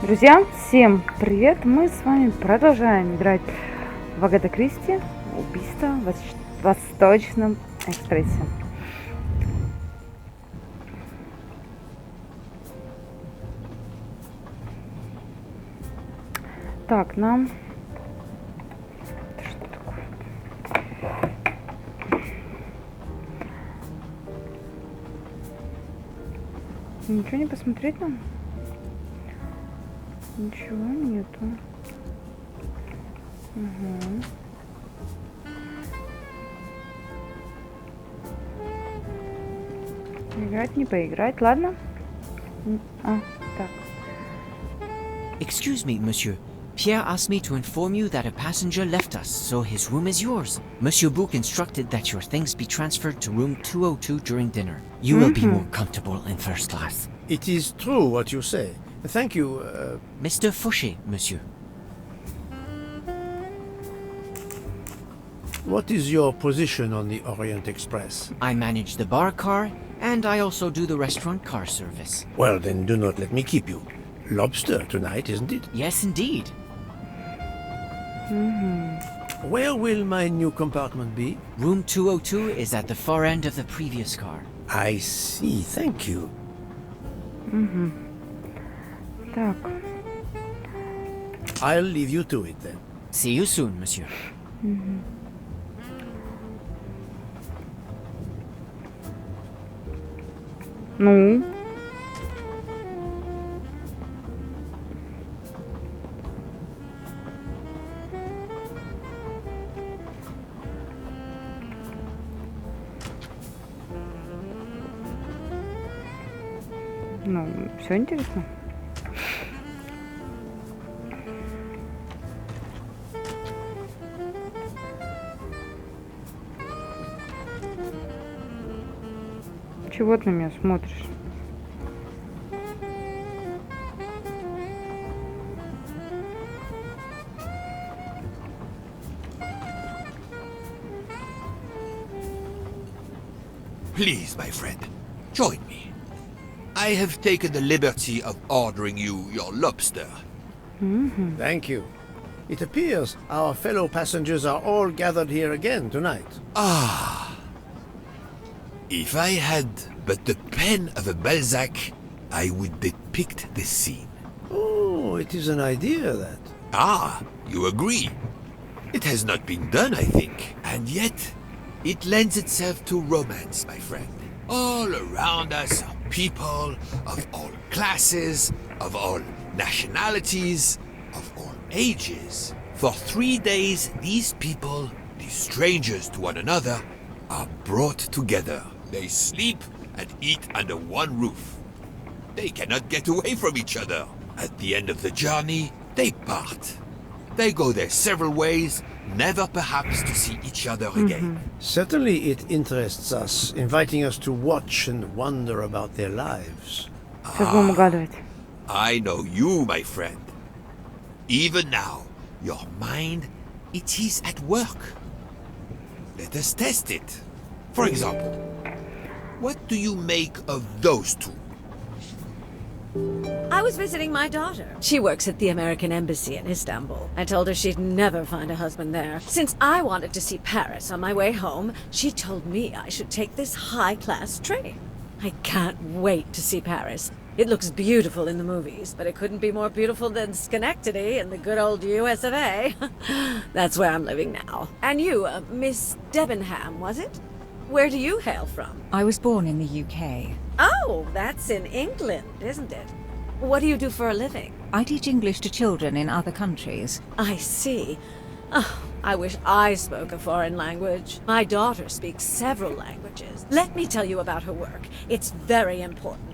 Друзья, всем привет! Мы с вами продолжаем играть в Агата Кристи «Убийство в Восточном Экспрессе». Так, нам... Что такое? Ничего не посмотреть нам? Ничего нету. Угу. Играть, не поиграть, ладно? Так. Excuse me, monsieur. Pierre asked me to inform you that a passenger left us, so his room is yours. Monsieur Bouc instructed that your things be transferred to room 202 during dinner. You will be more comfortable in first class. It is true what you say. Thank you, Mr. Fouché, monsieur. What is your position on the Orient Express? I manage the bar car, and I also do the restaurant car service. Well, then do not let me keep you. Lobster tonight, isn't it? Yes, indeed. Where will my new compartment be? Room 202 is at the far end of the previous car. I see, thank you. Так. I'll leave you to it then. See you soon, monsieur. Ну? Ну, все интересно. Чего ты на меня смотришь? Please, my friend, join me. I have taken the liberty of ordering you your lobster. Thank you. It appears our fellow passengers are all gathered here again tonight. If I had but the pen of a Balzac, I would depict this scene. Oh, it is an idea, that. Ah, you agree. It has not been done, I think, and yet it lends itself to romance, my friend. All around us are people of all classes, of all nationalities, of all ages. For 3 days, these people, these strangers to one another, are brought together. They sleep and eat under one roof. They cannot get away from each other. At the end of the journey, they part. They go their several ways, never perhaps to see each other again. Certainly it interests us, inviting us to watch and wonder about their lives. Сейчас будем угадывать. I know you, my friend. Even now, your mind, it is at work. Let us test it. For example, what do you make of those two? I was visiting my daughter. She works at the American Embassy in Istanbul. I told her she'd never find a husband there. Since I wanted to see Paris on my way home, she told me I should take this high-class train. I can't wait to see Paris. It looks beautiful in the movies, but it couldn't be more beautiful than Schenectady in the good old US of A. That's where I'm living now. And you, Miss Debenham, was it? Where do you hail from? I was born in the UK. Oh, that's in England, isn't it? What do you do for a living? I teach English to children in other countries. I see. Oh, I wish I spoke a foreign language. My daughter speaks several languages. Let me tell you about her work. It's very important.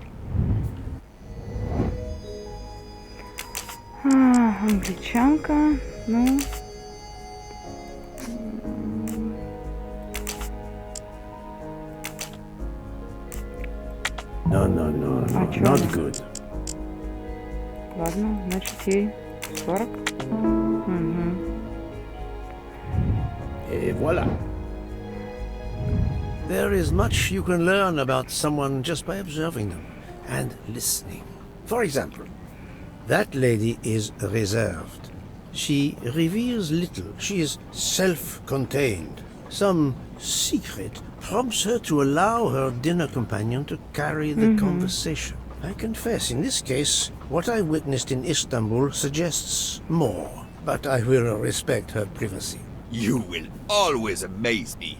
Англичанка, ну... No, not good. Ладно, значит ей 40. Et voilà. There is much you can learn about someone just by observing them and listening. For example, That lady is reserved. She reveals little. She is self-contained. Some secret prompts her to allow her dinner companion to carry the conversation. I confess, in this case, what I witnessed in Istanbul suggests more, but I will respect her privacy. You will always amaze me.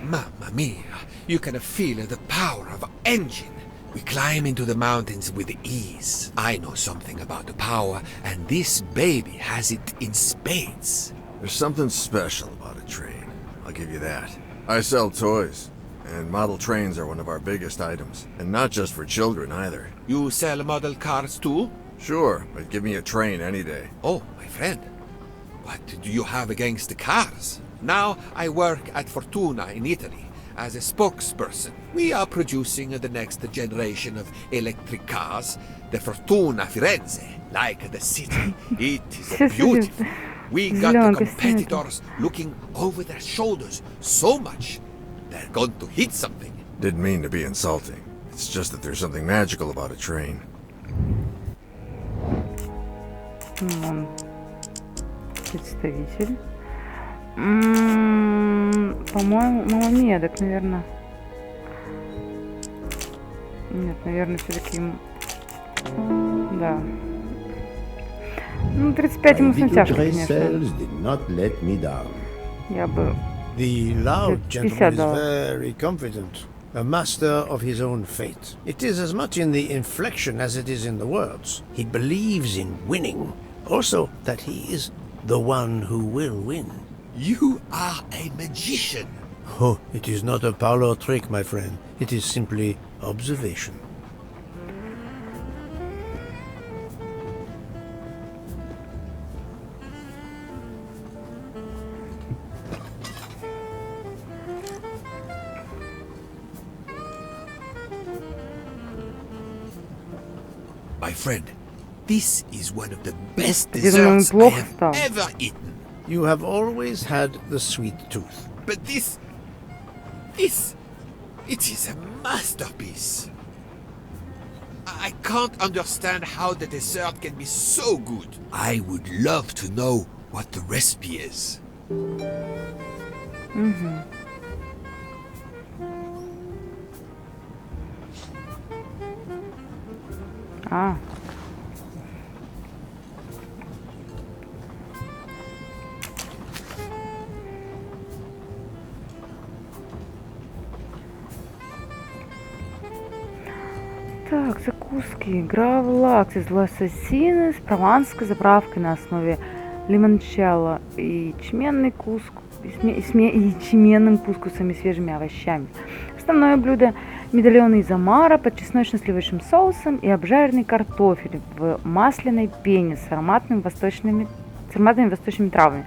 Mamma mia, you can feel the power of engine. We climb into the mountains with ease. I know something about the power, and this baby has it in spades. There's something special about a train, I'll give you that. I sell toys, and model trains are one of our biggest items. And not just for children either. You sell model cars too? Sure, but give me a train any day. Oh, my friend. What do you have against the cars? Now I work at Fortuna in Italy as a spokesperson. We are producing the next generation of electric cars, the Fortuna Firenze, like the city. It is beautiful. We got the competitors looking over their shoulders so much, they're going to hit something. Didn't mean to be insulting. It's just that there's something magical about a train. Представитель. По-моему, нет, так, наверное. Нет, наверное, все-таки. Да. Ну, 35 ему с натяжкой, конечно. Did not let me down. Я бы... The loud 50 gentleman is долларов. very confident, a master of his own fate. It is as much in the inflection as it is in the words. He believes in winning, also that he is the one who will win. You are a magician. Oh, it is not a parlor trick, my friend. It is simply observation. My friend, this is one of the best Я думаю, desserts I плохо have стало. ever eaten. You have always had the sweet tooth. But this, it is a masterpiece. I can't understand how the dessert can be so good. I would love to know what the recipe is. А. Так, закуски. Гравлакс из лососины с прованской заправкой на основе лимончелло и ячменным кускусом и свежими овощами. Основное блюдо – медальоны из омара под чесночно-сливочным соусом и обжаренный картофель в масляной пене с ароматными восточными травами.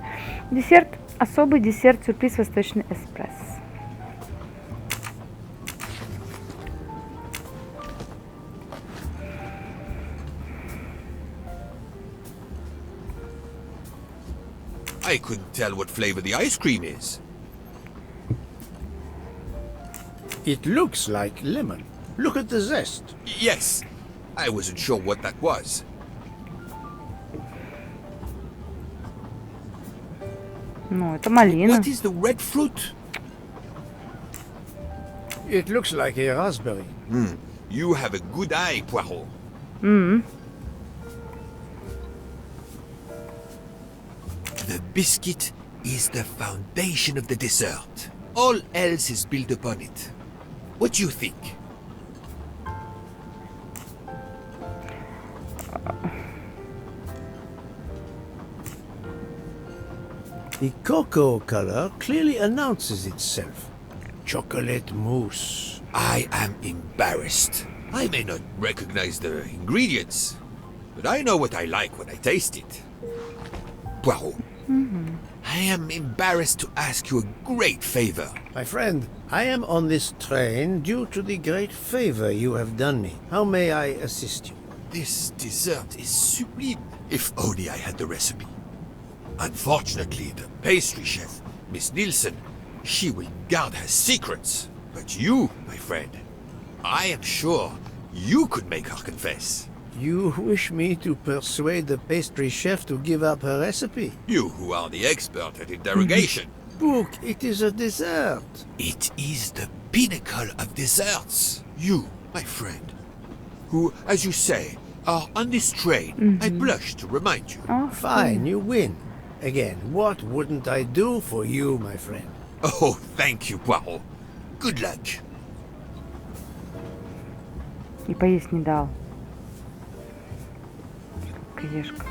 Десерт – особый десерт-сюрприз «Восточный Экспресс». I couldn't tell what flavor the ice cream is. It looks like lemon. Look at the zest. Yes, I wasn't sure what that was. Ну, это малина. What is the red fruit? It looks like a raspberry. You have a good eye, Poirot. The biscuit is the foundation of the dessert. All else is built upon it. What do you think? The cocoa color clearly announces itself. Chocolate mousse. I am embarrassed. I may not recognize the ingredients, but I know what I like when I taste it. Poirot, I am embarrassed to ask you a great favor. My friend, I am on this train due to the great favor you have done me. How may I assist you? This dessert is sublime. If only I had the recipe. Unfortunately, the pastry chef Miss Nielsen, she will guard her secrets. But you, my friend, I am sure you could make her confess. You wish me to persuade the pastry chef to give up her recipe? You who are the expert at interrogation. Book, it is a dessert. It is the pinnacle of desserts. You, my friend, who, as you say, are on this train, I blush to remind you. Oh, Fine, you win. Again, what wouldn't I do for you, my friend? Oh, thank you, Poirot. Good luck. И поесть не дал. Каешка.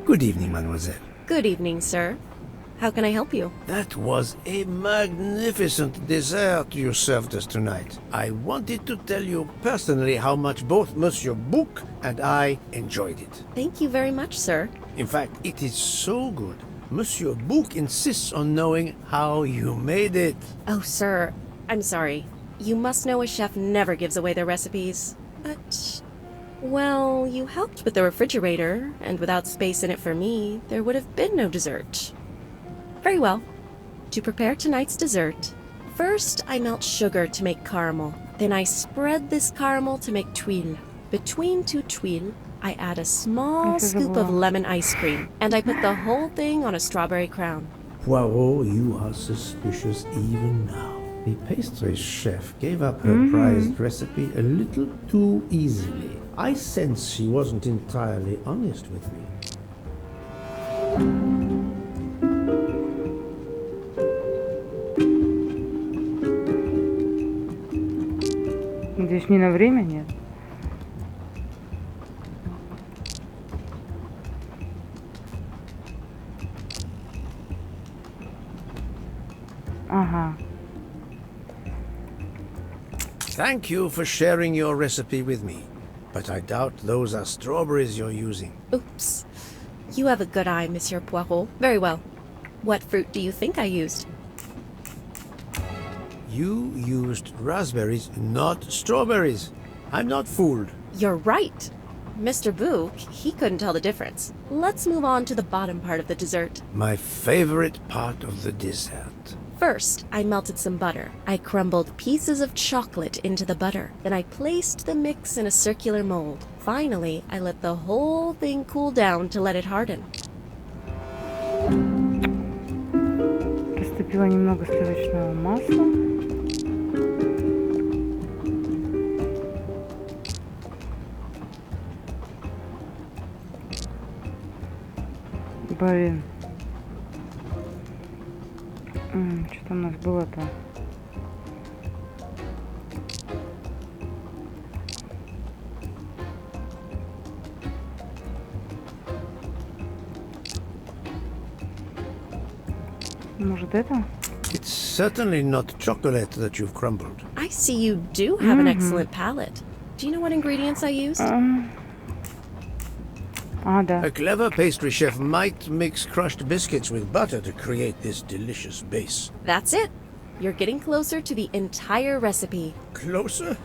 Good evening, mademoiselle. Good evening, sir. How can I help you? That was a magnificent dessert you served us tonight. I wanted to tell you personally how much both Monsieur Bouc and I enjoyed it. Thank you very much, sir. In fact, it is so good. Monsieur Bouc insists on knowing how you made it. Oh, sir, I'm sorry. You must know a chef never gives away their recipes. But, well, you helped with the refrigerator, and without space in it for me, there would have been no dessert. Very well. To prepare tonight's dessert, first I melt sugar to make caramel. Then I spread this caramel to make tuiles. Between two tuiles, I add a small scoop of lemon ice cream, and I put the whole thing on a strawberry crown. Poirot, you are suspicious even now. The pastry chef gave up her prized recipe a little too easily. I sense she wasn't entirely honest with me. Надеюсь, не на время, нет? Ага. Thank you for sharing your recipe with me, but I doubt those are strawberries you're using. Oops. You have a good eye, Monsieur Poirot. Very well. What fruit do you think I used? You used raspberries, not strawberries. I'm not fooled. You're right. Mr. Bouc, he couldn't tell the difference. Let's move on to the bottom part of the dessert. My favorite part of the dessert. First, I melted some butter. I crumbled pieces of chocolate into the butter. Then I placed the mix in a circular mold. Finally, I let the whole thing cool down to let it harden. Растопила немного сливочного масла. Блин. Что там у нас было-то? Может, это? It's certainly not chocolate that you've crumbled. I see you do have an excellent palate. Do you know what ingredients I used? Да. A clever pastry chef might mix crushed biscuits with butter to create this delicious base. That's it. You're getting closer to the entire recipe. Closer?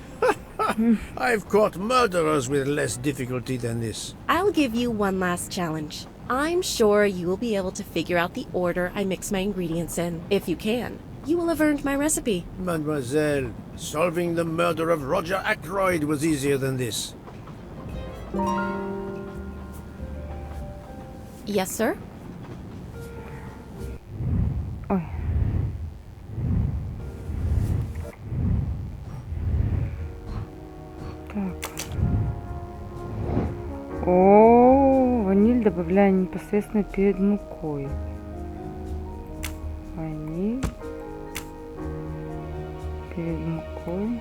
I've caught murderers with less difficulty than this. I'll give you one last challenge. I'm sure you will be able to figure out the order I mix my ingredients in. If you can, you will have earned my recipe. Mademoiselle, solving the murder of Roger Ackroyd was easier than this. Yes, sir? Ой. Так. О, ваниль добавляю непосредственно перед мукой. Ваниль перед мукой.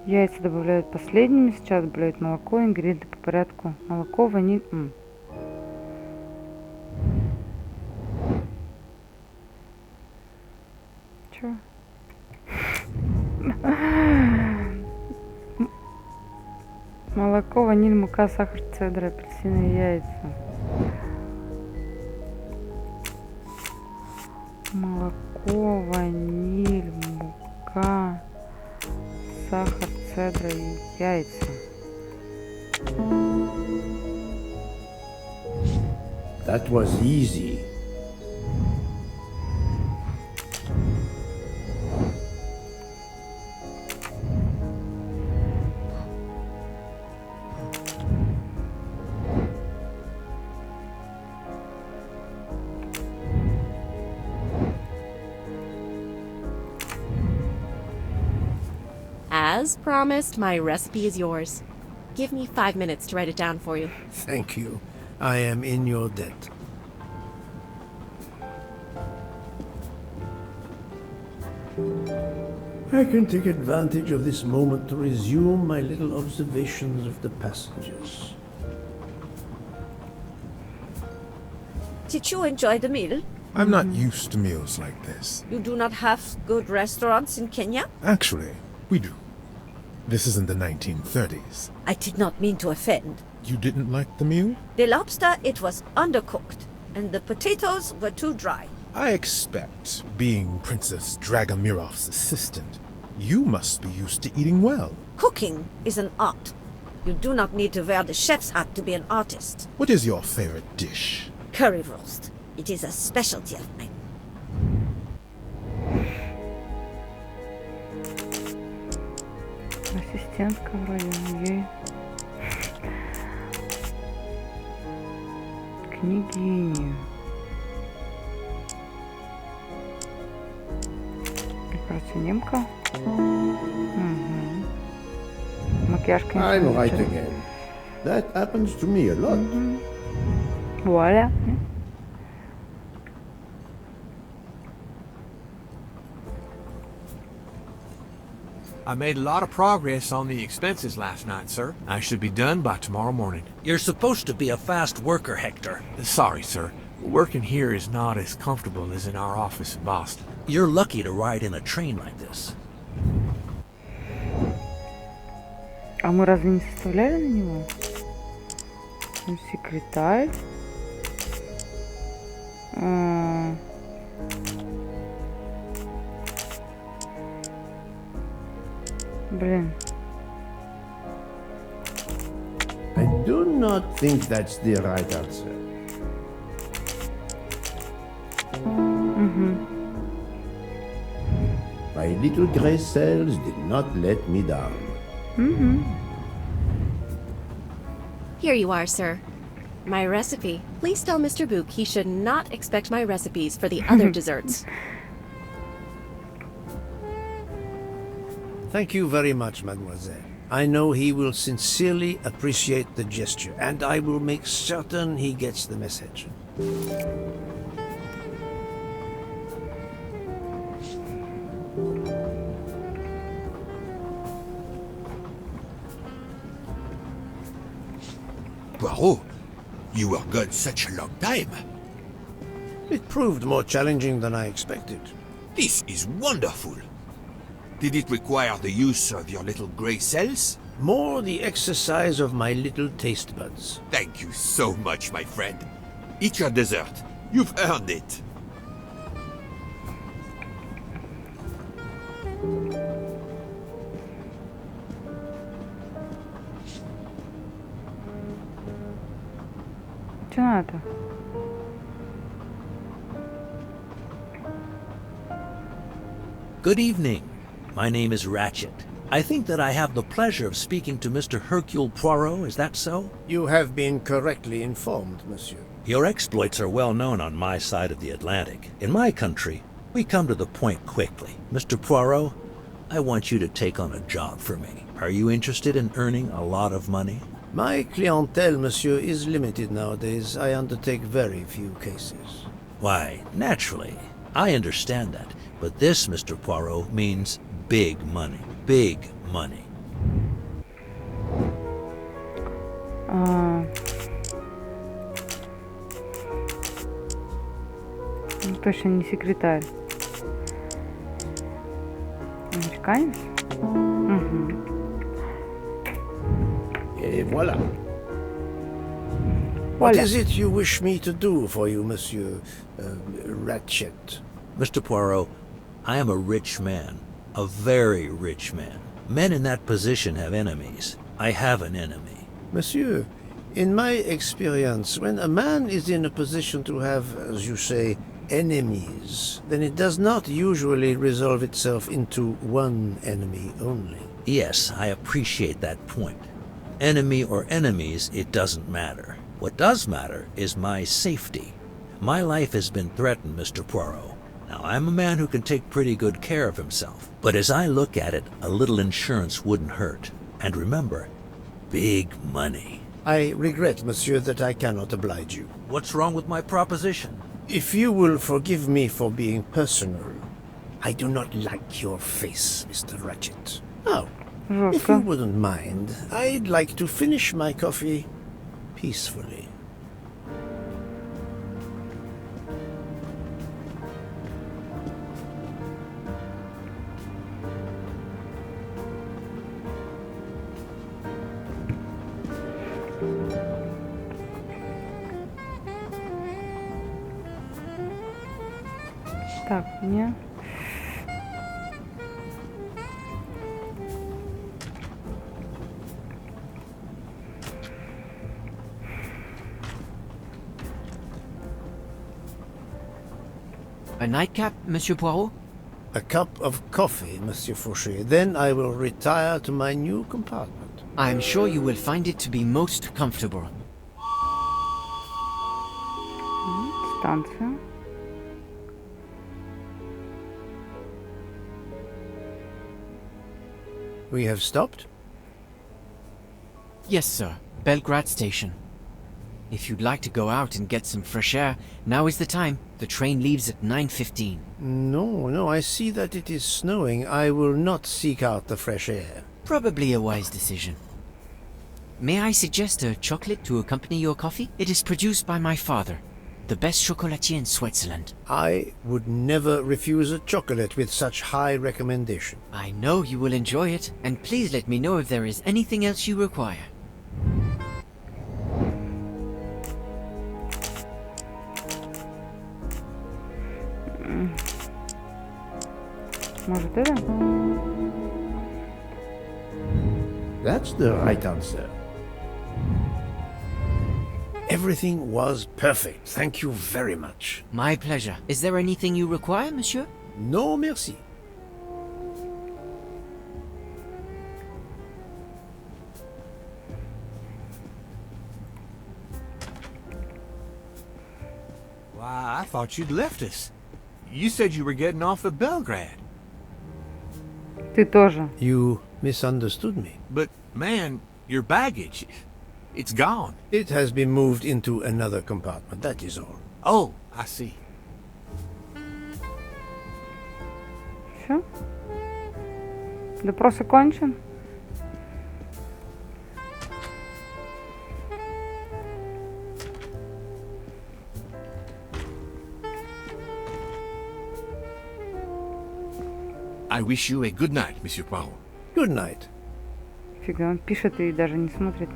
Яйца добавляют последними. Сейчас добавляют молоко, ингредиенты по порядку. Молоко, ваниль. Чё? Молоко, ваниль, мука, сахар, цедра, апельсины, яйца. Молоко, ваниль, мука, сахар, цедра и яйца. That was easy. As promised, my recipe is yours. Give me 5 minutes to write it down for you. Thank you. I am in your debt. I can take advantage of this moment to resume my little observations of the passengers. Did you enjoy the meal? I'm not used to meals like this. You do not have good restaurants in Kenya? Actually, we do. This isn't the 1930s. I did not mean to offend. You didn't like the meal? The lobster, it was undercooked, and the potatoes were too dry. I expect, being Princess Dragomirov's assistant, you must be used to eating well. Cooking is an art. You do not need to wear the chef's hat to be an artist. What is your favorite dish? Currywurst. It is a specialty of mine. Ассистентка вроде ей. Княгиня. Кажется, немка. Угу. Макияж, конечно, I'm right лучше. again. That happens to me a lot. Вуаля. I made a lot of progress on the expenses last night, sir. I should be done by tomorrow morning. You're supposed to be a fast worker, Hector. Sorry, sir. Working here is not as comfortable as in our office in Boston. You're lucky to ride in a train like this. А мы разве не составляли на него? Он секретарь. Блин. I do not think that's the right answer. My little gray cells did not let me down. Here you are, sir. My recipe. Please tell Mr. Book he should not expect my recipes for the other desserts. Thank you very much, mademoiselle. I know he will sincerely appreciate the gesture, and I will make certain he gets the message. Poirot, you were gone such a long time. It proved more challenging than I expected. This is wonderful. Did it require the use of your little grey cells? More the exercise of my little taste buds. Thank you so much, my friend. Eat your dessert. You've earned it. Что надо? Good evening. My name is Ratchet. I think that I have the pleasure of speaking to Mr. Hercule Poirot, is that so? You have been correctly informed, monsieur. Your exploits are well known on my side of the Atlantic. In my country, we come to the point quickly. Mr. Poirot, I want you to take on a job for me. Are you interested in earning a lot of money? My clientele, monsieur, is limited nowadays. I undertake very few cases. Why, naturally. I understand that. But this, Mr. Poirot, means big money. Big money. Точно не секретарь. Мексиканец? Угу. Et voilà. What is it you wish me to do for you, Monsieur Ratchet? Mr. Poirot, I am a rich man. A very rich man. Men in that position have enemies. I have an enemy. Monsieur, in my experience, when a man is in a position to have, as you say, enemies, then it does not usually resolve itself into one enemy only. Yes, I appreciate that point. Enemy or enemies, it doesn't matter. What does matter is my safety. My life has been threatened, Mr. Poirot. Now, I'm a man who can take pretty good care of himself. But as I look at it, a little insurance wouldn't hurt. And remember, big money. I regret, monsieur, that I cannot oblige you. What's wrong with my proposition? If you will forgive me for being personal, I do not like your face, Mr. Ratchet. Now, if you wouldn't mind, I'd like to finish my coffee peacefully. Так, мне... A nightcap, Monsieur Poirot? A cup of coffee, Monsieur Fauché. Then I will retire to my new compartment. I am sure you will find it to be most comfortable. Станция. We have stopped? Yes, sir. Belgrade Station. If you'd like to go out and get some fresh air, now is the time. The train leaves at 9:15. No, I see that it is snowing. I will not seek out the fresh air. Probably a wise decision. May I suggest a chocolate to accompany your coffee? It is produced by my father, the best chocolatier in Switzerland. I would never refuse a chocolate with such high recommendation. I know you will enjoy it, and please let me know if there is anything else you require. Может, это? That's the right answer. Everything was perfect. Thank you very much. My pleasure. Is there anything you require, monsieur? No, merci. Why, I thought you'd left us. You said you were getting off at Belgrade. Ты тоже. You misunderstood me. But, man, your baggage, it's gone. It has been moved into another compartment, that is all. Oh, I see. Все? Допрос окончен? I wish you a good night, Monsieur Poirot. Good night. Фига, он пишет и даже не смотрит.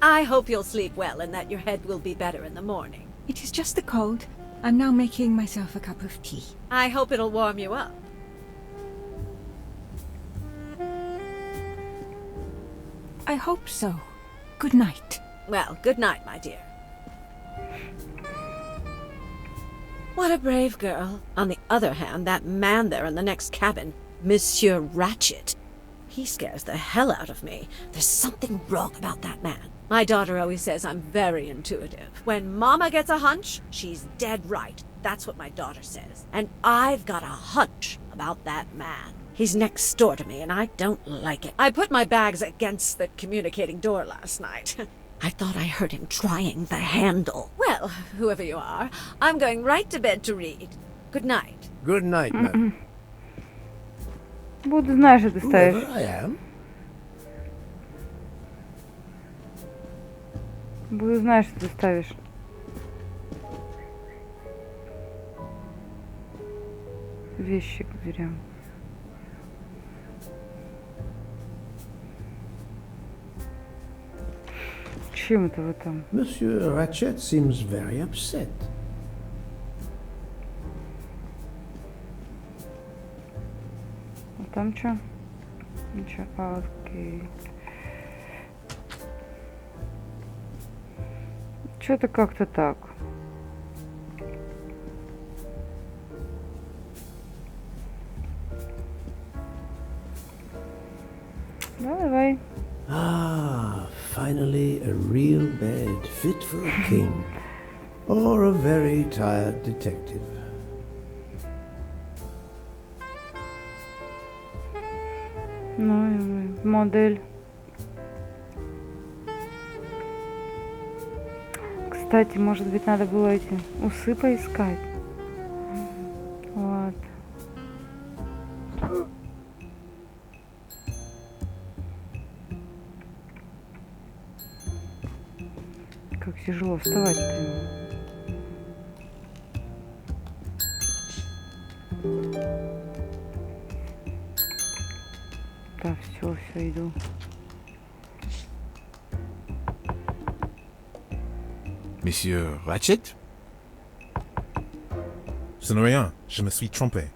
I hope you'll sleep well and that your head will be better in the morning. It is just the cold. I'm now making myself a cup of tea. I hope it'll warm you up. I hope so. Good night. Well, good night, my dear. What a brave girl. On the other hand, that man there in the next cabin, Monsieur Ratchet, he scares the hell out of me. There's something wrong about that man. My daughter always says I'm very intuitive. When Mama gets a hunch, she's dead right. That's what my daughter says. And I've got a hunch about that man. He's next door to me, and I don't like it. I put my bags against the communicating door last night. I thought I heard him trying the handle. Well, whoever you are, I'm going right to bed to read. Good night. Good night, madam. Буду знать, что ты ставишь. Whoever I am. Буду знать, что ты ставишь. вещи к дверям. Чем это вы там? Monsieur Ratchet seems very upset. А там что? Ничего. Окей. Что-то как-то так. Ну, давай. Ah, finally a real bed fit for a king. Or a very tired detective. Ну, и модель. Кстати, может быть, надо было эти усы поискать. Вот. Как тяжело вставать-то. Да, все, иду. Monsieur Ratchet? Ce n'est rien, je me suis trompé.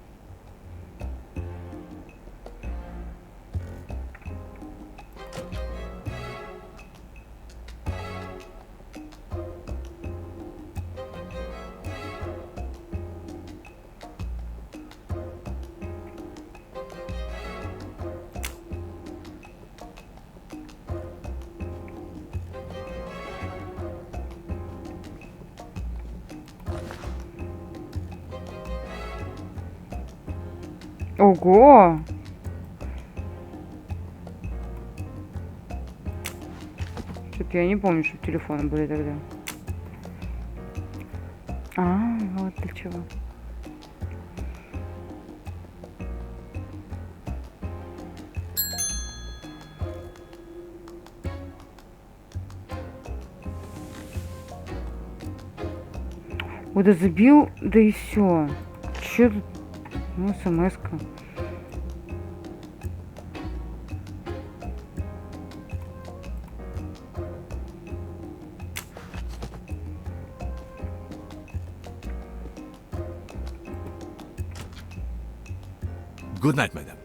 Ого! Что-то я не помню, что телефоны были тогда. А, вот для чего. Вот и забил, да и все. Че тут? Ну, смс-ка. Good night, madame.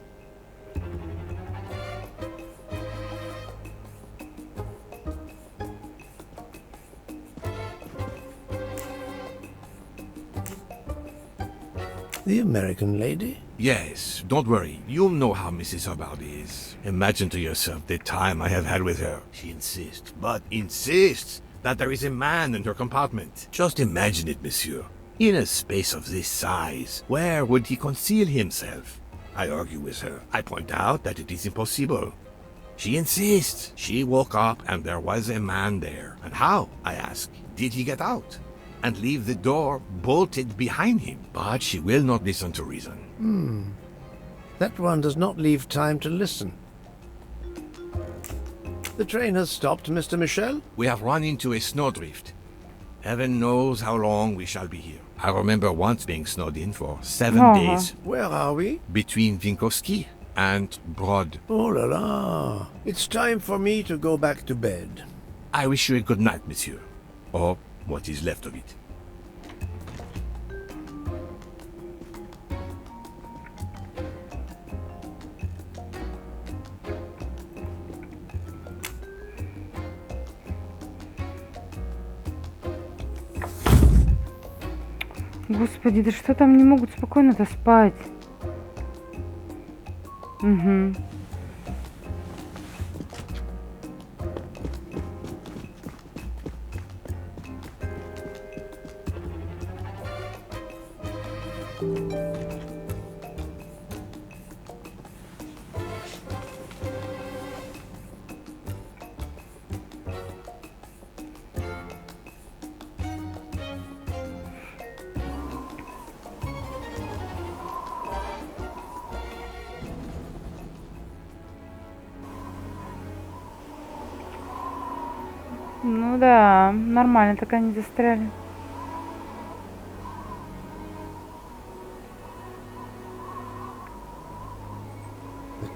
The American lady? Yes, don't worry. You'll know how Mrs. Hubbard is. Imagine to yourself the time I have had with her. She insists, but insists, that there is a man in her compartment. Just imagine it, monsieur. In a space of this size, where would he conceal himself? I argue with her. I point out that it is impossible. She insists. She woke up and there was a man there. And how, I ask, did he get out? And leave the door bolted behind him? But she will not listen to reason. That one does not leave time to listen. The train has stopped, Mr. Michel? We have run into a snowdrift. Heaven knows how long we shall be here. I remember once being snowed in for 7 days. Where are we? Between Winkowski and Brod. Oh la la. It's time for me to go back to bed. I wish you a good night, monsieur. Or what is left of it. Господи, да что там не могут спокойно-то спать? Угу. Ну да, нормально так они застряли.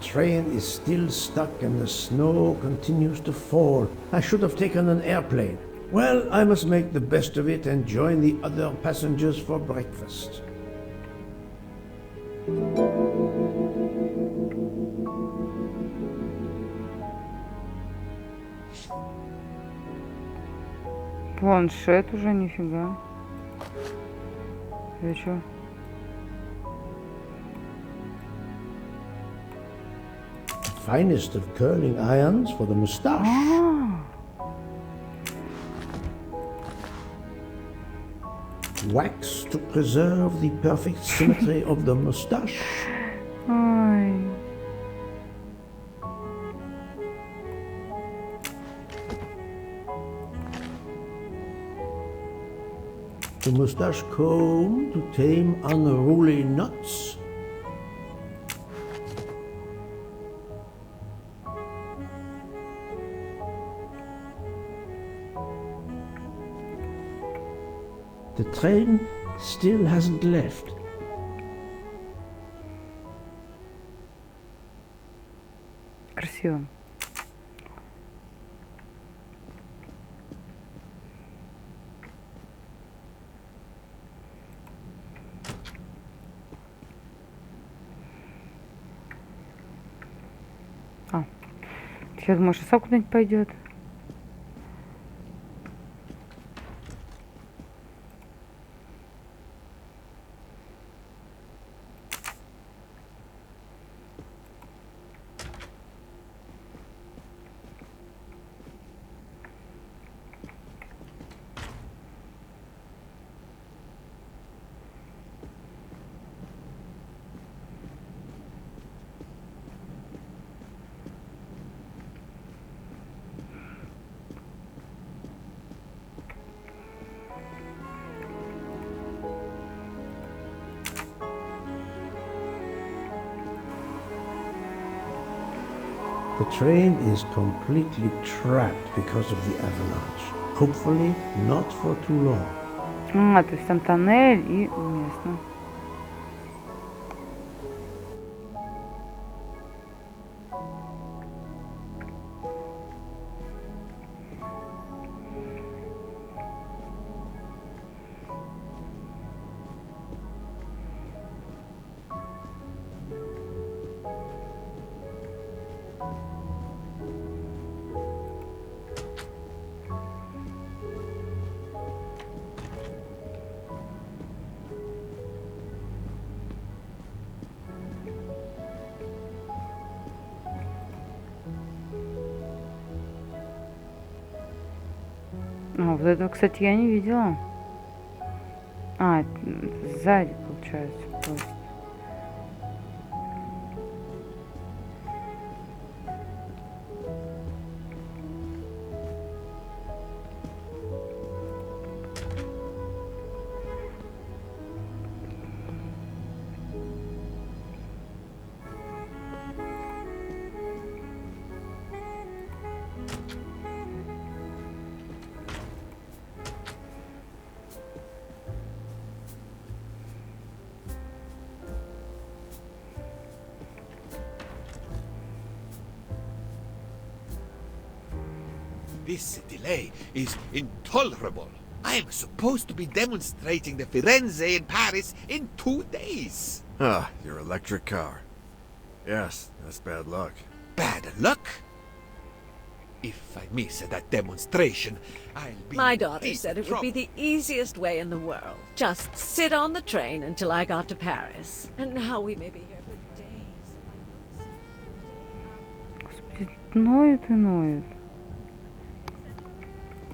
train is still stuck and the snow continues to fall. I should have taken an airplane. Well, I must make the best of it and join the other passengers for breakfast. Планшет уже, нифига. Я чё? Finest of curling irons for the moustache. Wax to preserve the perfect symmetry of the moustache. Ой. The moustache comb to tame unruly knots. The train still hasn't left. Красиво. Я думаю, что сам куда-нибудь пойдет. The train is completely trapped because of the avalanche. Hopefully not for too long. То есть там тоннель и местно. Вот этого, кстати, я не видела. Сзади, получается, поезд. This delay is intolerable. I am supposed to be demonstrating the Firenze in Paris in 2 days. Ah, your electric car. Yes, that's bad luck. Bad luck? If I miss that demonstration, I'll be... My daughter deep said it would trouble. be the easiest way in the world. Just sit on the train until I got to Paris. And now we may be here for days. Господи, ноет и ноет.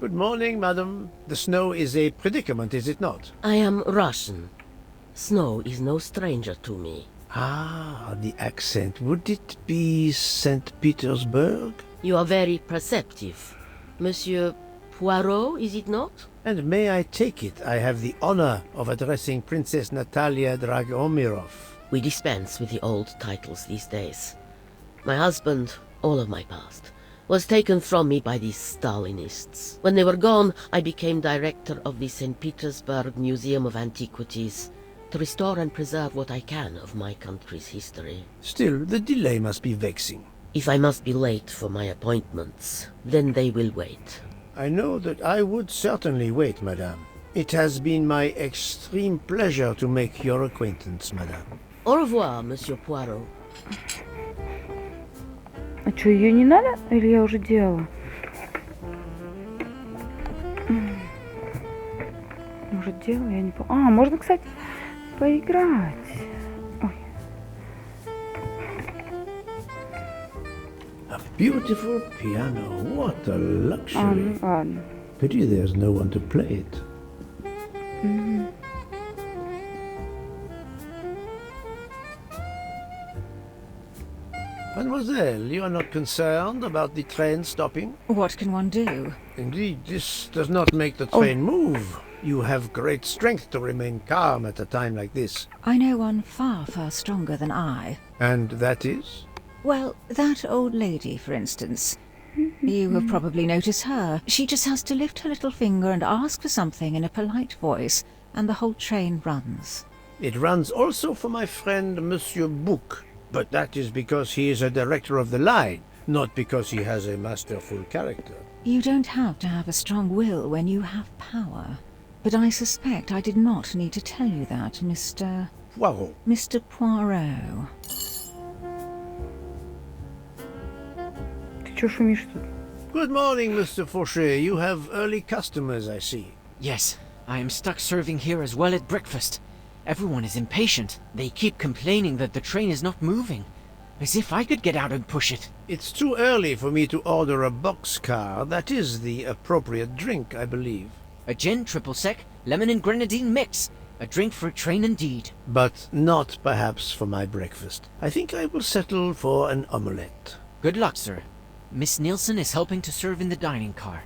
Good morning, madam. The snow is a predicament, is it not? I am Russian. Snow is no stranger to me. Ah, the accent. Would it be St. Petersburg? You are very perceptive. Monsieur Poirot, is it not? And may I take it I have the honor of addressing Princess Natalia Dragomirov? We dispense with the old titles these days. My husband, all of my past, was taken from me by these Stalinists. When they were gone, I became director of the St. Petersburg Museum of Antiquities, but restore and preserve what I can of my country's history. Still, the delay must be vexing. If I must be late for my appointments, then they will wait. I know that I would certainly wait, madame. It has been my extreme pleasure to make your acquaintance, madame. Au revoir, Monsieur Poirot. А что, ее не надо? Или я уже делала? Может, делала? Я не помню. А, можно, кстати, поиграть. Ой. A beautiful piano. What a luxury. А, ну ладно. Pity there's no one to play it. Mademoiselle, you are not concerned about the train stopping? What can one do? Indeed, this does not make the train move. You have great strength to remain calm at a time like this. I know one far, far stronger than I. And that is? Well, that old lady, for instance. You have probably noticed her. She just has to lift her little finger and ask for something in a polite voice, and the whole train runs. It runs also for my friend Monsieur Bouc, but that is because he is a director of the line, not because he has a masterful character. You don't have to have a strong will when you have power. But I suspect I did not need to tell you that, Mr. Poirot. Mr. Poirot. Ты чё шумишь тут? Good morning, Mr. Fauchet. You have early customers, I see. Yes, I am stuck serving here as well at breakfast. Everyone is impatient. They keep complaining that the train is not moving. As if I could get out and push it. It's too early for me to order a boxcar. That is the appropriate drink, I believe. A gin triple sec, lemon and grenadine mix. A drink for a train indeed. But not perhaps for my breakfast. I think I will settle for an omelette. Good luck, sir. Miss Nielsen is helping to serve in the dining car.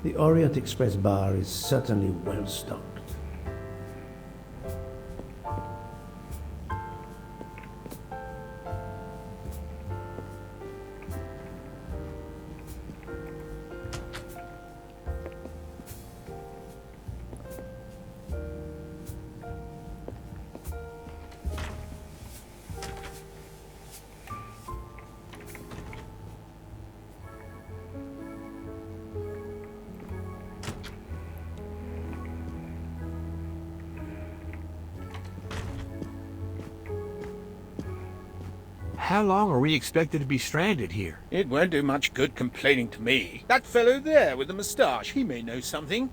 The Orient Express bar is certainly well stocked. How long are we expected to be stranded here? It won't do much good complaining to me. That fellow there with the moustache, he may know something.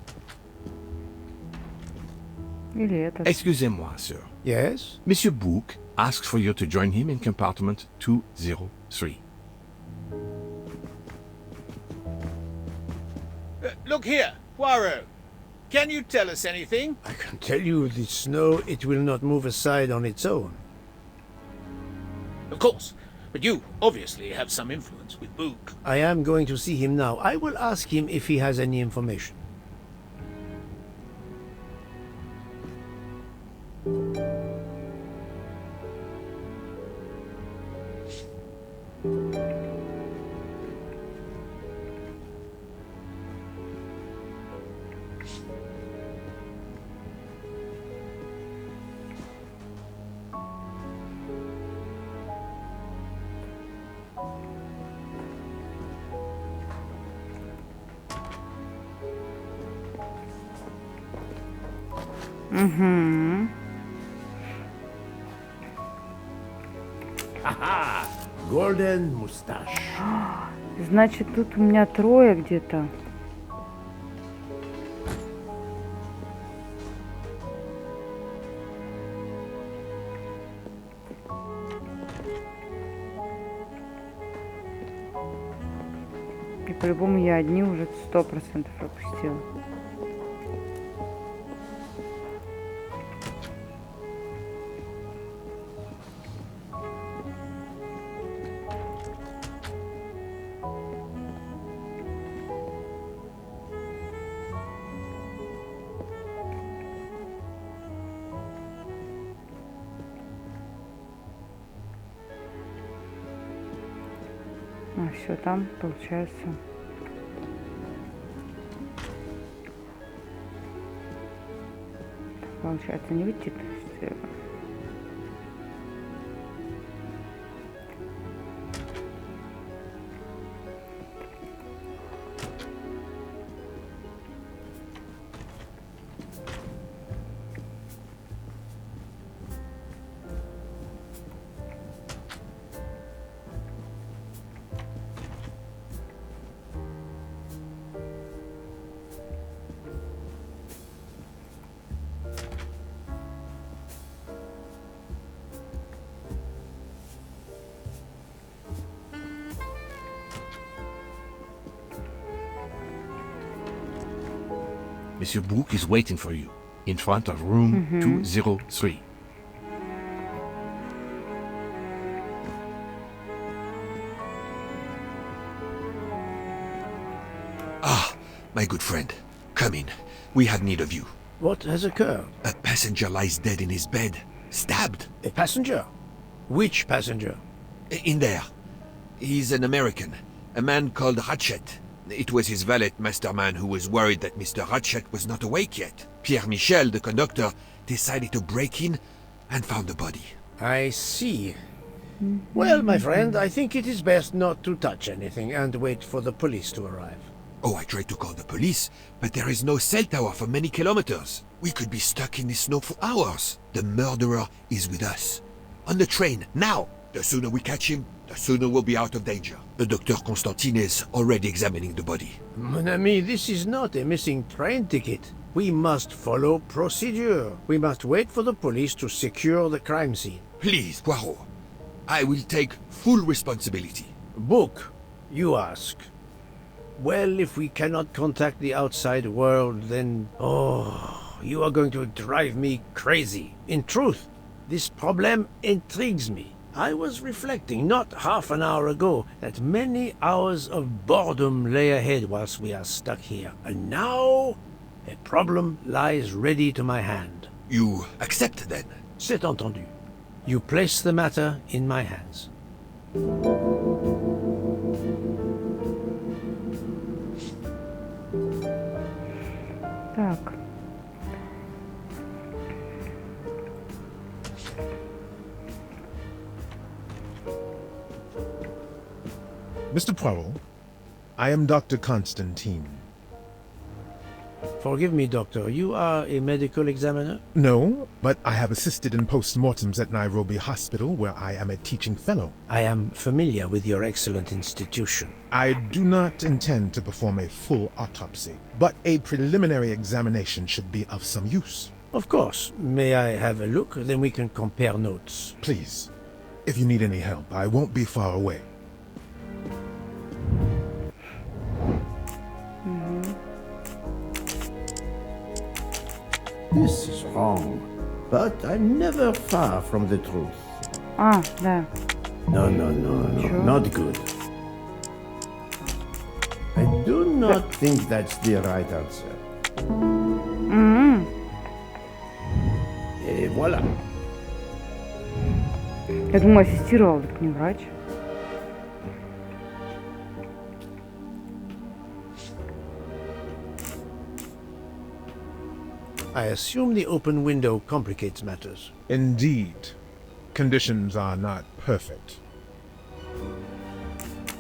Или этот. Excusez-moi, sir. Yes? Monsieur Bouc asks for you to join him in compartment 203. Look here, Poirot. Can you tell us anything? I can tell you the snow, it will not move aside on its own. Of course. But you obviously have some influence with Bouc. I am going to see him now. I will ask him if he has any information. Угу. Haha! Golden mustache. Значит, тут у меня трое где-то. И по-любому я одни уже 100% пропустила. все там получается. Получается не выйти, то есть... Monsieur Book is waiting for you in front of room 203. Ah, my good friend. Come in. We have need of you. What has occurred? A passenger lies dead in his bed. Stabbed. A passenger? Which passenger? In there. He's an American. A man called Ratchet. It was his valet, Masterman, who was worried that Mr. Ratchet was not awake yet. Pierre Michel, the conductor, decided to break in and found the body. I see. Well, my friend, I think it is best not to touch anything and wait for the police to arrive. Oh, I tried to call the police, but there is no cell tower for many kilometers. We could be stuck in the snow for hours. The murderer is with us. On the train, now! The sooner we catch him, the sooner we'll be out of danger. The Dr. Constantine is already examining the body. Mon ami, this is not a missing train ticket. We must follow procedure. We must wait for the police to secure the crime scene. Please, Poirot. I will take full responsibility. Book, you ask. Well, if we cannot contact the outside world, then... Oh, you are going to drive me crazy. In truth, this problem intrigues me. I was reflecting not half an hour ago that many hours of boredom lay ahead whilst we are stuck here. And now, a problem lies ready to my hand. You accept then? C'est entendu. You place the matter in my hands. Так. Mr. Poirot, I am Dr. Constantine. Forgive me, Doctor. You are a medical examiner? No, but I have assisted in post-mortems at Nairobi Hospital, where I am a teaching fellow. I am familiar with your excellent institution. I do not intend to perform a full autopsy, but a preliminary examination should be of some use. Of course. May I have a look? Then we can compare notes. Please, if you need any help, I won't be far away. This is wrong, but I'm never far from the truth. А, да. No, not good. I do not think that's the right answer. Et voilà. Я думаю, ассистировал, так не врач. I assume the open window complicates matters. Indeed. Conditions are not perfect.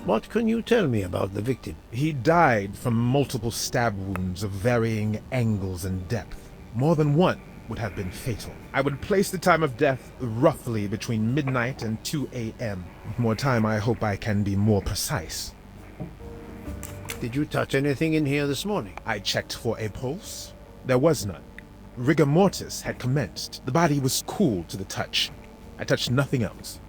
What can you tell me about the victim? He died from multiple stab wounds of varying angles and depth. More than one would have been fatal. I would place the time of death roughly between midnight and 2 a.m. With more time, I hope I can be more precise. Did you touch anything in here this morning? I checked for a pulse. There was none. Rigor mortis had commenced. The body was cool to the touch. I touched nothing else.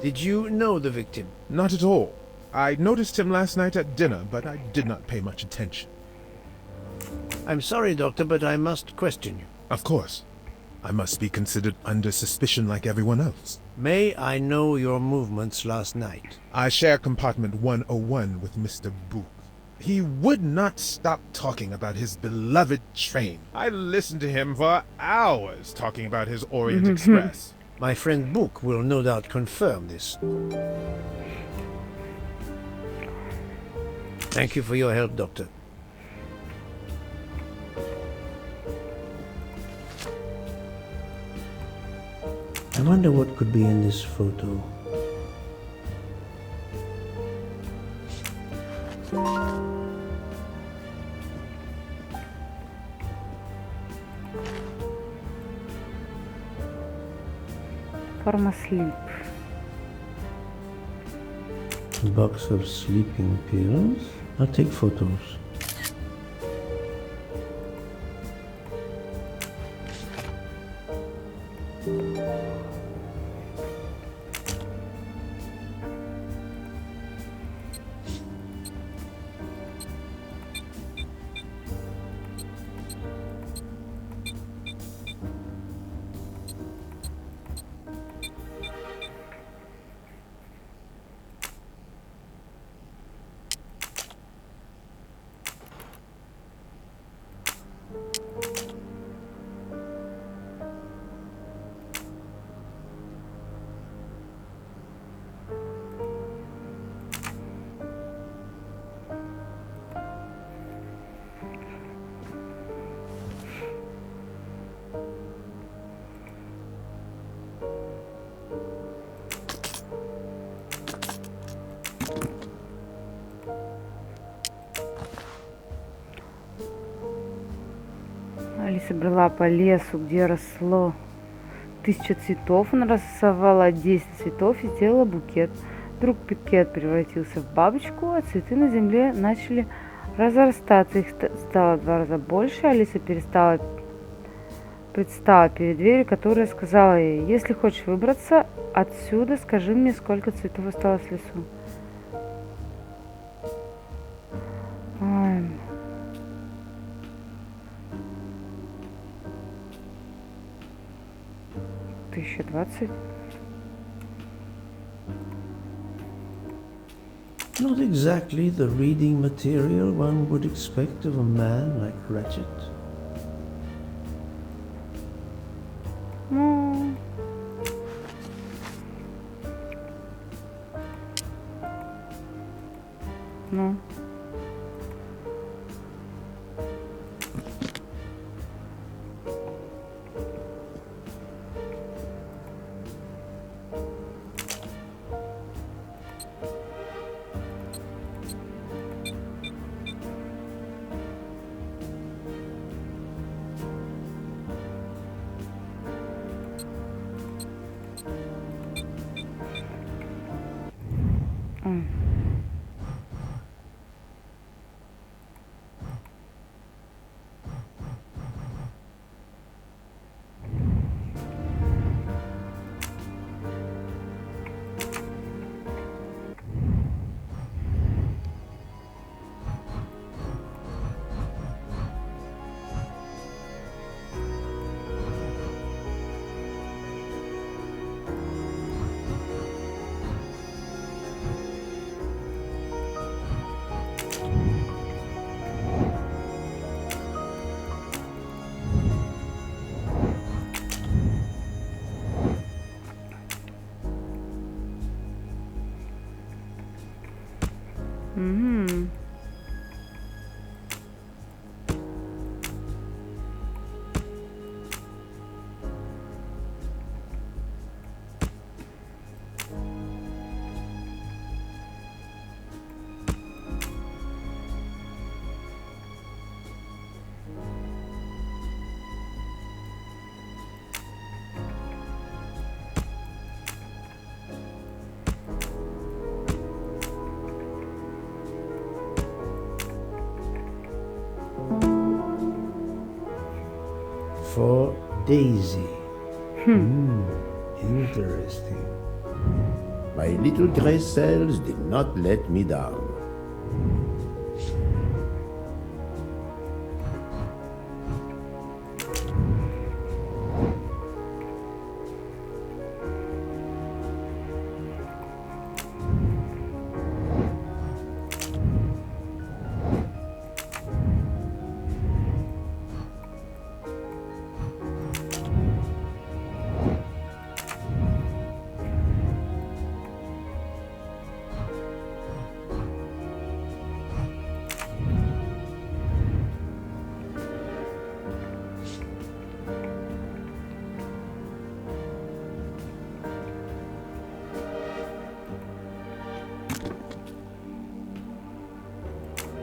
Did you know the victim? Not at all. I noticed him last night at dinner, but I did not pay much attention. I'm sorry, Doctor, but I must question you. Of course. I must be considered under suspicion like everyone else. May I know your movements last night? I share compartment 101 with Mr. Booth. He would not stop talking about his beloved train. I listened to him for hours talking about his Orient Express. My friend Book will no doubt confirm this. Thank you for your help, Doctor. I wonder what could be in this photo. Форма sleep. A box of sleeping pills. I'll take photos. Алиса брела по лесу, где росло 1000 цветов. Она рассовала 10 цветов и сделала букет. Вдруг букет превратился в бабочку, а цветы на земле начали разрастаться. Их стало в 2 раза больше. Алиса предстала перед дверью, которая сказала ей: если хочешь выбраться отсюда, скажи мне, сколько цветов осталось в лесу. Ой. Тысяча 20. Not exactly the reading material one would expect of a man like Ratchet. Ну. Ну. Угу. For Daisy. Interesting. My little gray cells did not let me down.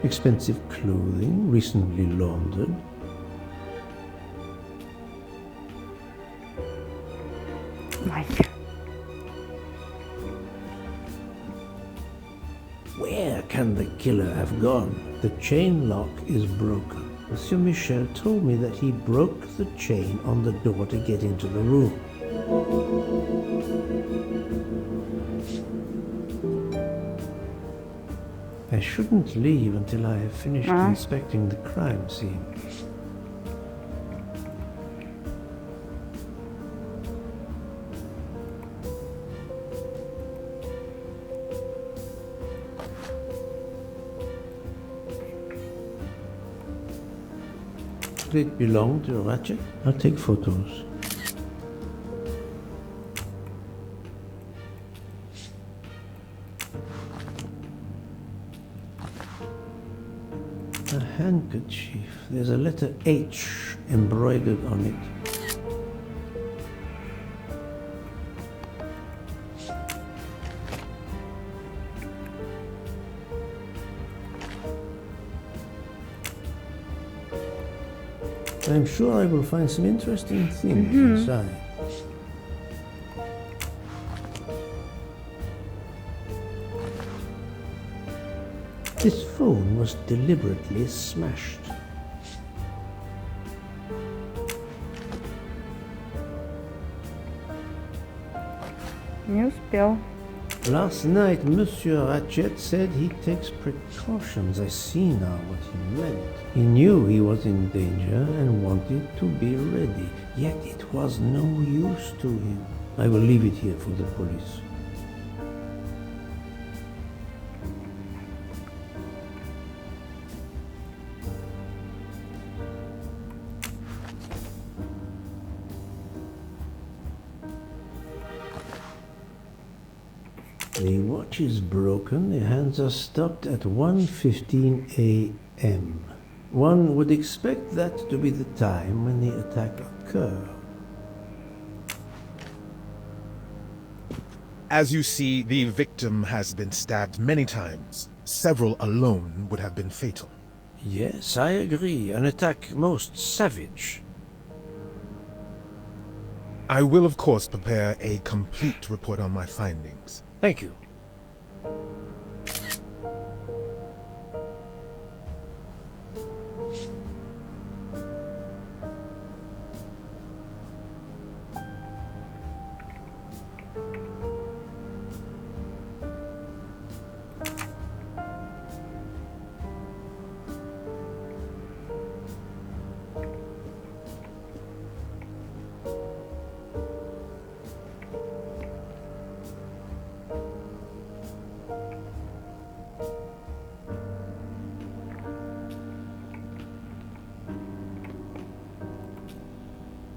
Expensive clothing, recently laundered. Where can the killer have gone? The chain lock is broken. Monsieur Michel told me that he broke the chain on the door to get into the room. I shouldn't leave until I have finished inspecting the crime scene. Did it belong to Ratchet? I'll take photos. A handkerchief. There's a letter H embroidered on it. I'm sure I will find some interesting things inside. This phone was deliberately smashed. Не успел. Last night, Monsieur Ratchet said he takes precautions. I see now what he meant. He knew he was in danger and wanted to be ready, yet it was no use to him. I will leave it here for the police. The watch is broken, the hands are stopped at 1:15 a.m. One would expect that to be the time when the attack occurred. As you see, the victim has been stabbed many times. Several alone would have been fatal. Yes, I agree. An attack most savage. I will, of course, prepare a complete report on my findings. Thank you.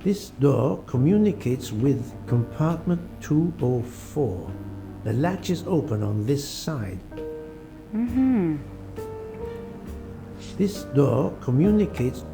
This door communicates with compartment 204. The latch is open on this side. This door communicates.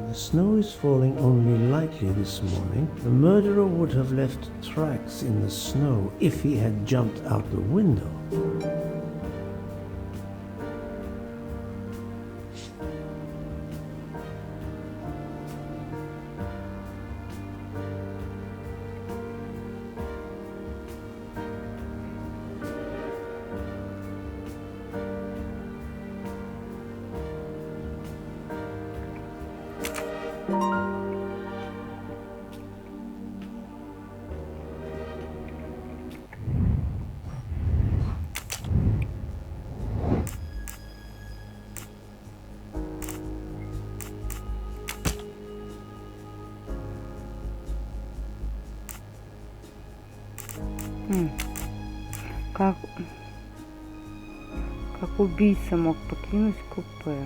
The snow is falling only lightly this morning. The murderer would have left tracks in the snow if he had jumped out the window. Как убийца мог покинуть купе?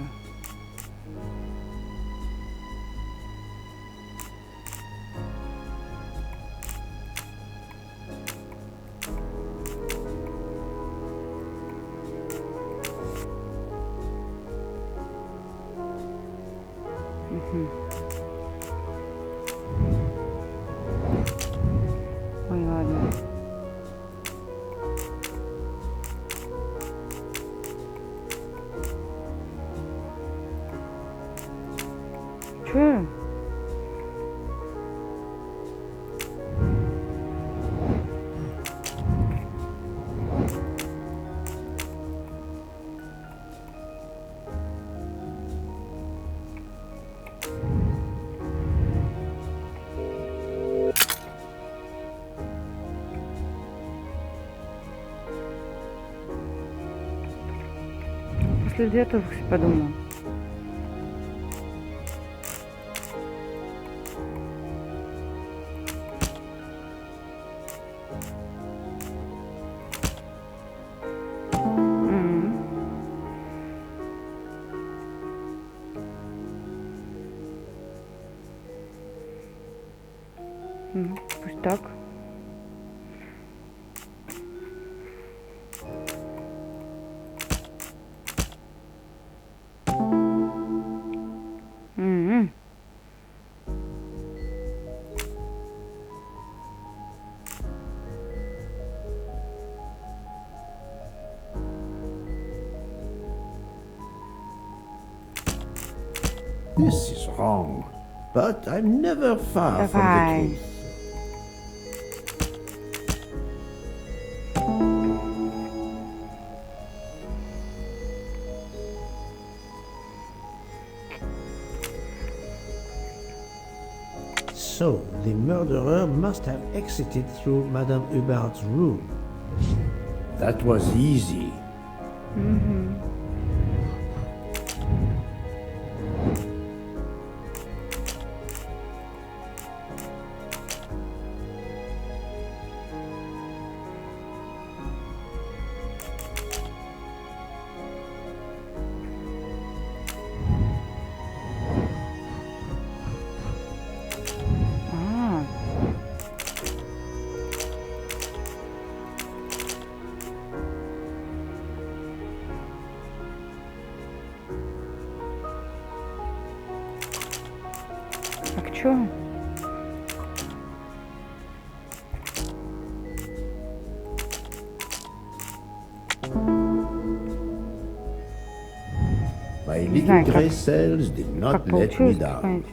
следы, я тоже кстати, подумала. Пусть так. This is wrong, but I'm never far from the Давай. truth. So, the murderer must have exited through Madame Hubbard's room. That was easy. Так чё? My Не little знаю, grey как cells did not let me получилось, down. понимаете?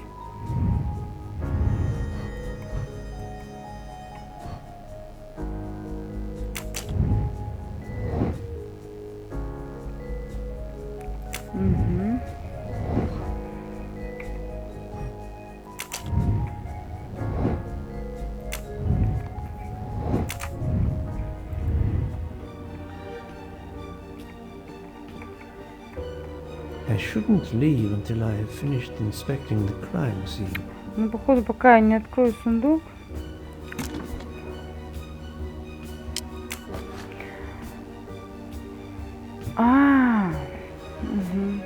I shouldn't leave until I have finished inspecting the crime scene. Ну, походу, пока я не открою сундук. Угу.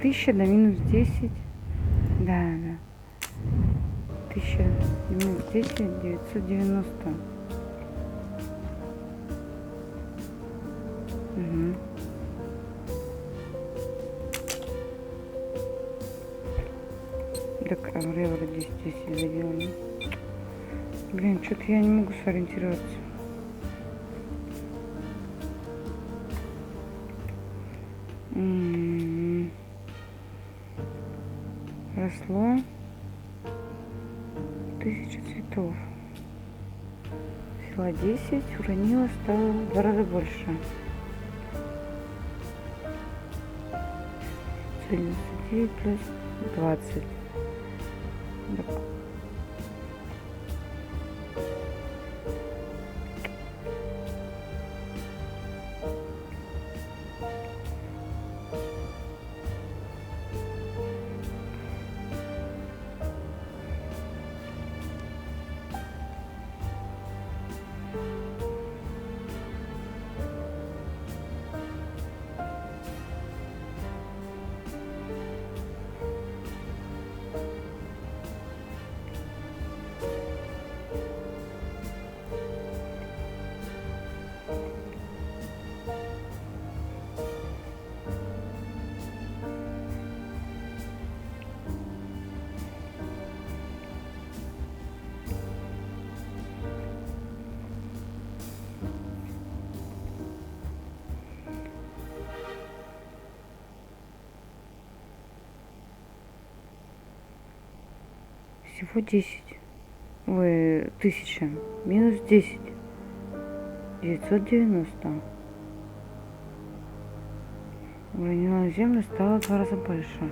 Тысяча до минус 10. Да. 1000 минус 10, 990. Угу. Так, евро 10 здесь заделали. Блин, что-то я не могу сориентироваться. Росло 1000 цветов. Взяла 10, уронила, стало в 2 раза больше. 99 плюс 20. Так. Всего 10. Ой, 1000. Минус 10. 990. Уронила на землю, стало в 2 раза больше.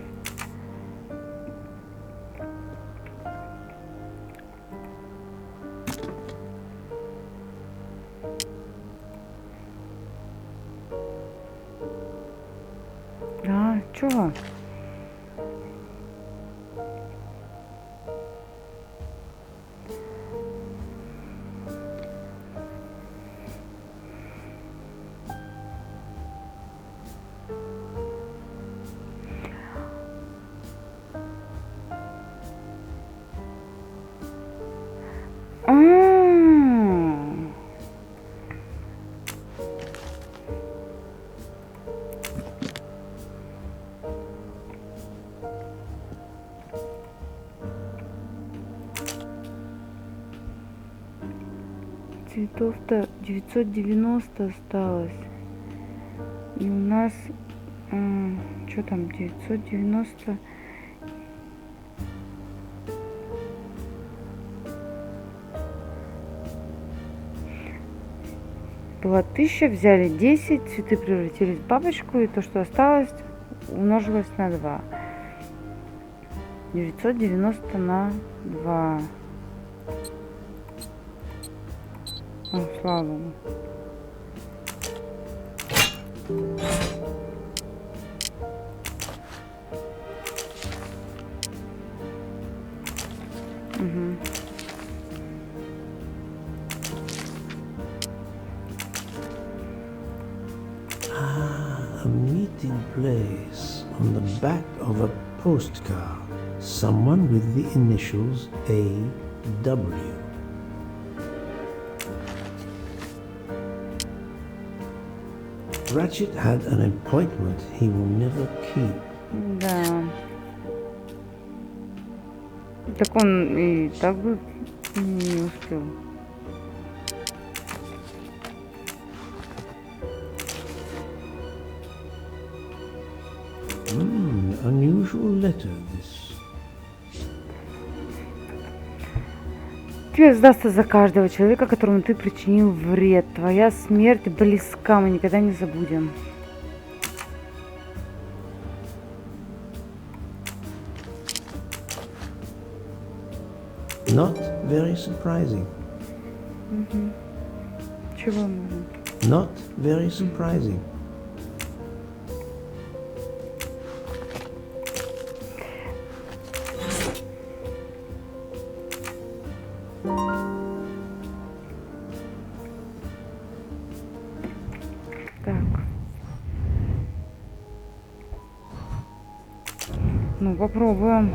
цветов-то 990 осталось. И у нас... что там? 990... Было 1000, взяли 10, цветы превратились в бабочку, и то, что осталось, умножилось на 2. 990 на 2. О, слава богу. Угу. A meeting place on the back of a postcard. Someone with the initials A.W. Ratchet had an appointment he will never keep. Да. Так он и так бы не успел. Unusual letter, this. Тебе сдастся за каждого человека, которому ты причинил вред. Твоя смерть близка, мы никогда не забудем. Not very surprising. Чего можно? Not very surprising. Так. Ну, попробуем.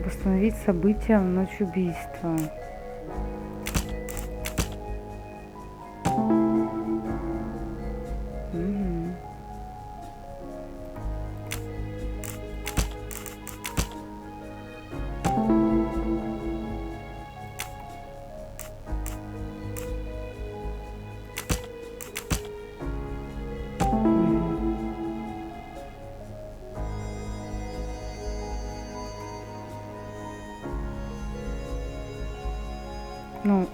Восстановить события в ночь убийства. Ну,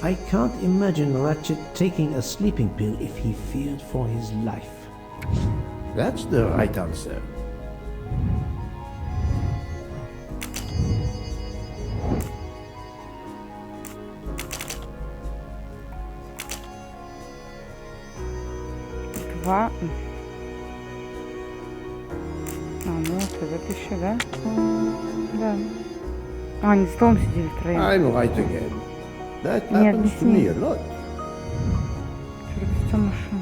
I can't imagine Ratchet taking a sleeping pill if he feared for his life. That's the right answer. Два. Ну, это еще, да? Да. Они с Томом сидели втроем. I'm right again. That Нет, happens to объясни. me a lot. Что машина?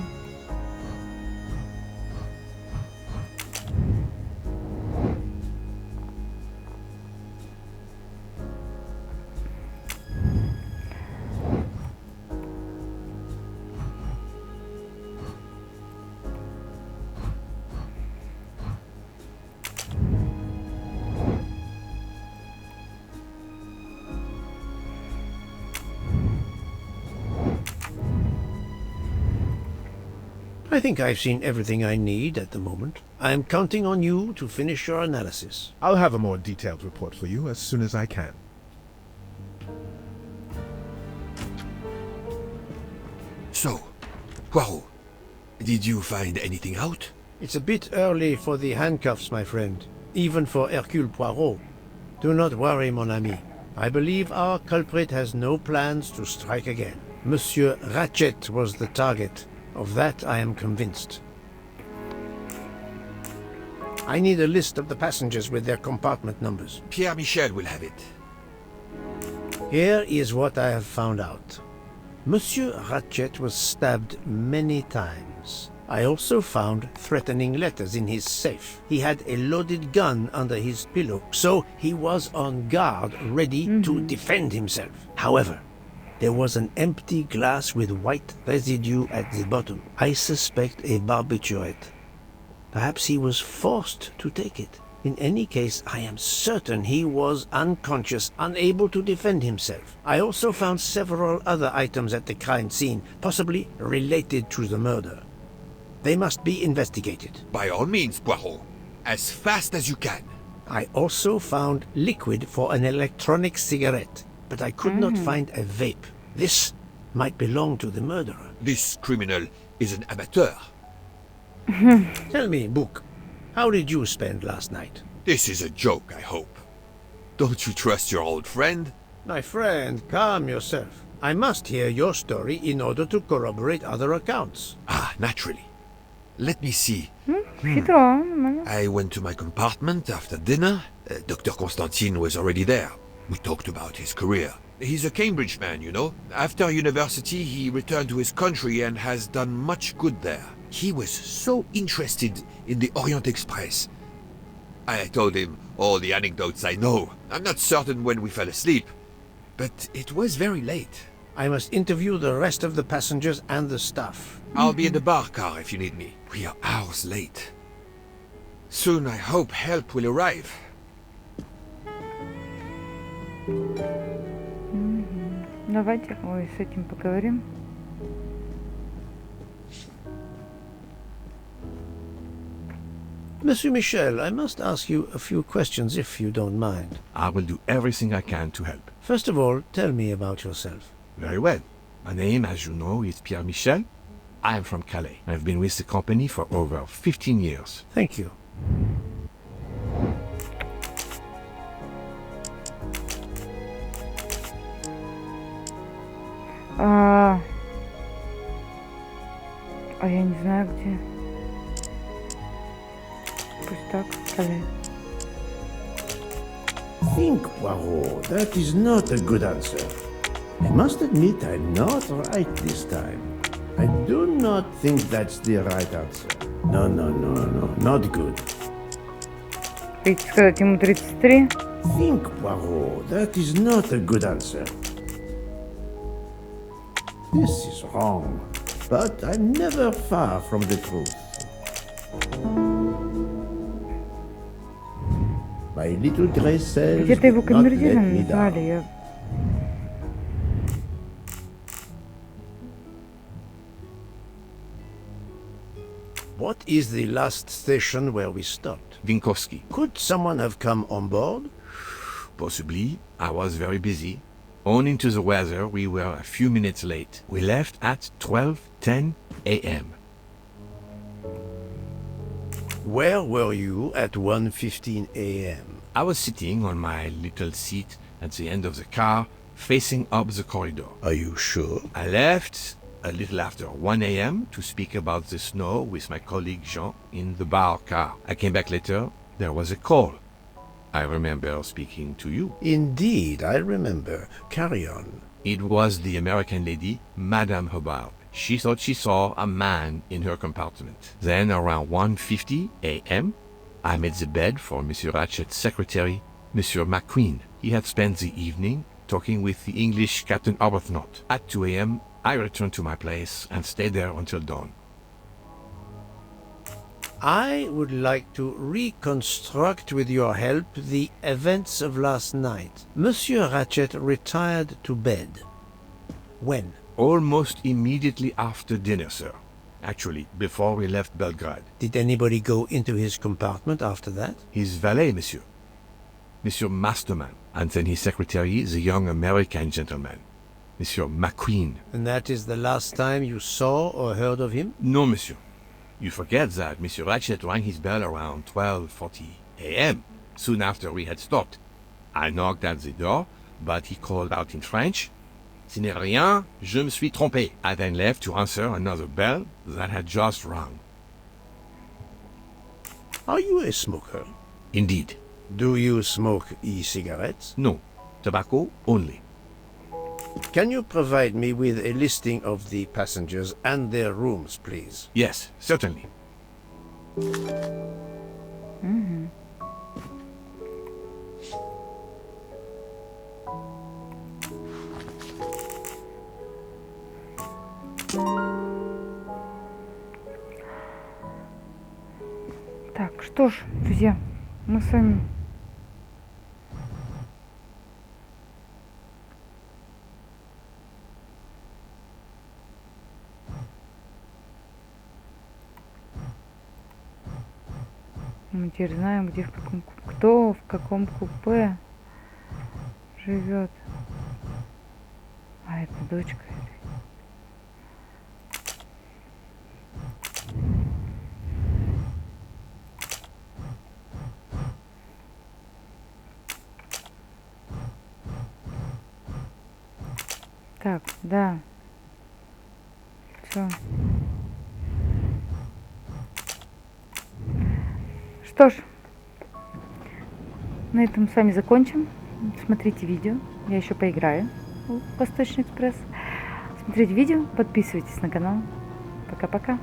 I think I've seen everything I need at the moment. I am counting on you to finish your analysis. I'll have a more detailed report for you as soon as I can. So, Poirot, did you find anything out? It's a bit early for the handcuffs, my friend. Even for Hercule Poirot. Do not worry, mon ami. I believe our culprit has no plans to strike again. Monsieur Ratchet was the target. Of that I am convinced. I need a list of the passengers with their compartment numbers. Pierre Michel will have it. Here is what I have found out. Monsieur Ratchet was stabbed many times. I also found threatening letters in his safe. He had a loaded gun under his pillow, so he was on guard, ready to defend himself. However, there was an empty glass with white residue at the bottom. I suspect a barbiturate. Perhaps he was forced to take it. In any case, I am certain he was unconscious, unable to defend himself. I also found several other items at the crime scene, possibly related to the murder. They must be investigated. By all means, Poirot. As fast as you can. I also found liquid for an electronic cigarette, but I could not find a vape. This might belong to the murderer. This criminal is an amateur. Tell me, Book, how did you spend last night? This is a joke, I hope. Don't you trust your old friend? My friend, calm yourself. I must hear your story in order to corroborate other accounts. Ah, naturally. Let me see. Хитро. I went to my compartment after dinner. Dr. Constantine was already there. We talked about his career. He's a Cambridge man, you know. After university, he returned to his country and has done much good there. He was so interested in the Orient Express. I told him all the anecdotes I know. I'm not certain when we fell asleep, but it was very late. I must interview the rest of the passengers and the staff. I'll be in the bar car if you need me. We are hours late. Soon I hope help will arrive. Давайте, с этим поговорим. Monsieur Michel, I must ask you a few questions if you don't mind. I will do everything I can to help. First of all, tell me about yourself. Very well. My name, as you know, is Pierre Michel. I am from Calais. I've been with the company for over 15 years. Thank you. Я не знаю где. Пусть так, Calais. Think, Poirot. That is not a good answer. I must admit I'm not right this time. I do not think that's the right answer. No, not good. Хотите сказать ему 33? Think, Poirot. That is not a good answer. This is wrong, but I'm never far from the truth. My little gray cells Где-то его did not let камердинером me назвали. down. Я... What is the last station where we stopped? Winkowski. Could someone have come on board? Possibly. I was very busy. Owing to the weather, we were a few minutes late. We left at 12:10 a.m. Where were you at 1:15 a.m.? I was sitting on my little seat at the end of the car, facing up the corridor. Are you sure? I left a little after 1 a.m. to speak about the snow with my colleague Jean in the bar car. I came back later. There was a call. I remember speaking to you. Indeed, I remember. Carry on. It was the American lady, Madame Hobart. She thought she saw a man in her compartment. Then, around 1:50 a.m., I made the bed for Monsieur Ratchet's secretary, Monsieur McQueen. He had spent the evening talking with the English Captain Arbuthnot. At 2 a.m., I returned to my place and stayed there until dawn. I would like to reconstruct with your help the events of last night. Monsieur Ratchet retired to bed. When? Almost immediately after dinner, sir. Actually, before we left Belgrade. Did anybody go into his compartment after that? His valet, monsieur. Monsieur Masterman. And then his secretary, the young American gentleman. Monsieur McQueen. And that is the last time you saw or heard of him? No, monsieur. You forget that Monsieur Ratchet rang his bell around 12:40 a.m., soon after we had stopped. I knocked at the door, but he called out in French, "Ce n'est rien, je me suis trompé." I then left to answer another bell that had just rung. Are you a smoker? Indeed. Do you smoke e-cigarettes? No, tobacco only. Can you provide me with a listing of the passengers and their rooms, please? Yes, certainly. Мгм. Так, что ж, друзья, мы с вами мы теперь знаем, где кто в каком купе живет. А это дочка. Так, да. Все. Что ж, на этом с вами закончим. Смотрите видео. Я еще поиграю в Восточный экспресс. Смотрите видео, подписывайтесь на канал. Пока-пока.